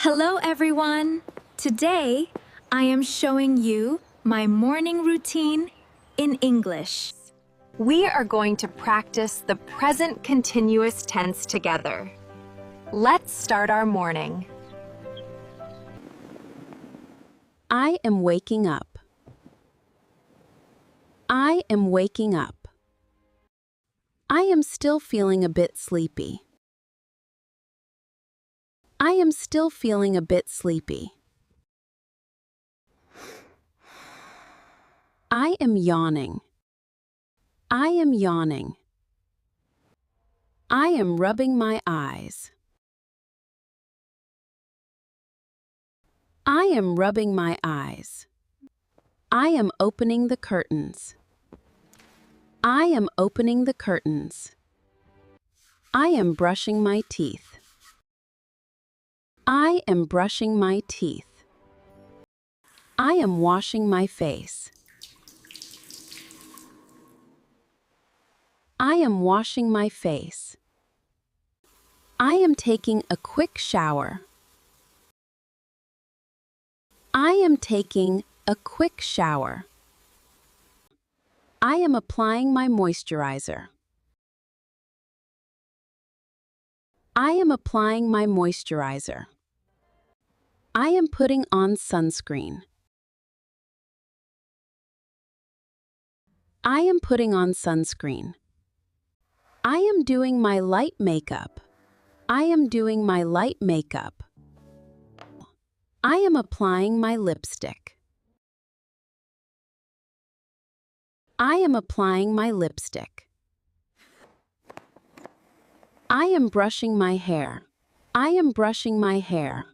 Hello everyone! Today, I am showing you my morning routine in English. We are going to practice the present continuous tense together. Let's start our morning. I am waking up. I am waking up. I am still feeling a bit sleepy. I am still feeling a bit sleepy. I am yawning. I am yawning. I am rubbing my eyes. I am rubbing my eyes. I am opening the curtains. I am opening the curtains. I am brushing my teeth. I am brushing my teeth. I am washing my face. I am washing my face. I am taking a quick shower. I am taking a quick shower. I am applying my moisturizer. I am applying my moisturizer. I am putting on sunscreen. I am putting on sunscreen. I am doing my light makeup. I am doing my light makeup. I am applying my lipstick. I am applying my lipstick. I am brushing my hair. I am brushing my hair.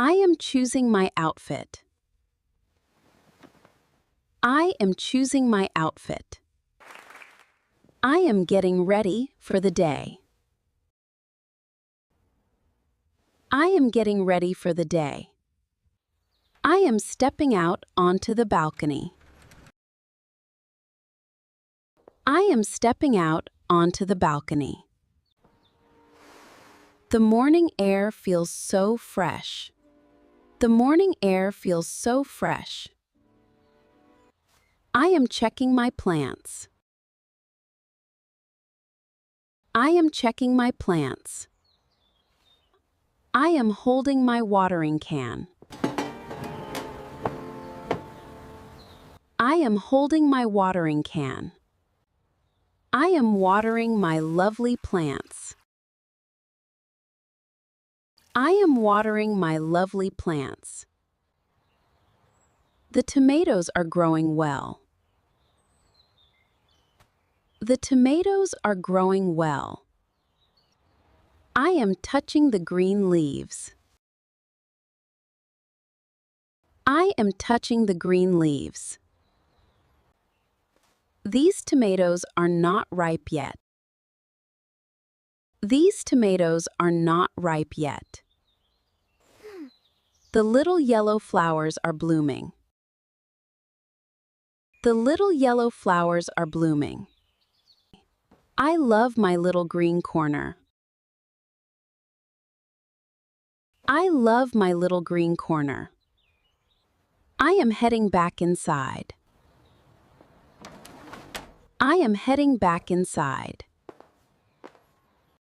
I am choosing my outfit. I am choosing my outfit. I am getting ready for the day. I am getting ready for the day. I am stepping out onto the balcony. I am stepping out onto the balcony. The morning air feels so fresh. The morning air feels so fresh. I am checking my plants. I am checking my plants. I am holding my watering can. I am holding my watering can. I am watering my lovely plants. I am watering my lovely plants. The tomatoes are growing well. The tomatoes are growing well. I am touching the green leaves. I am touching the green leaves. These tomatoes are not ripe yet. These tomatoes are not ripe yet. The little yellow flowers are blooming. The little yellow flowers are blooming. I love my little green corner. I love my little green corner. I am heading back inside. I am heading back inside.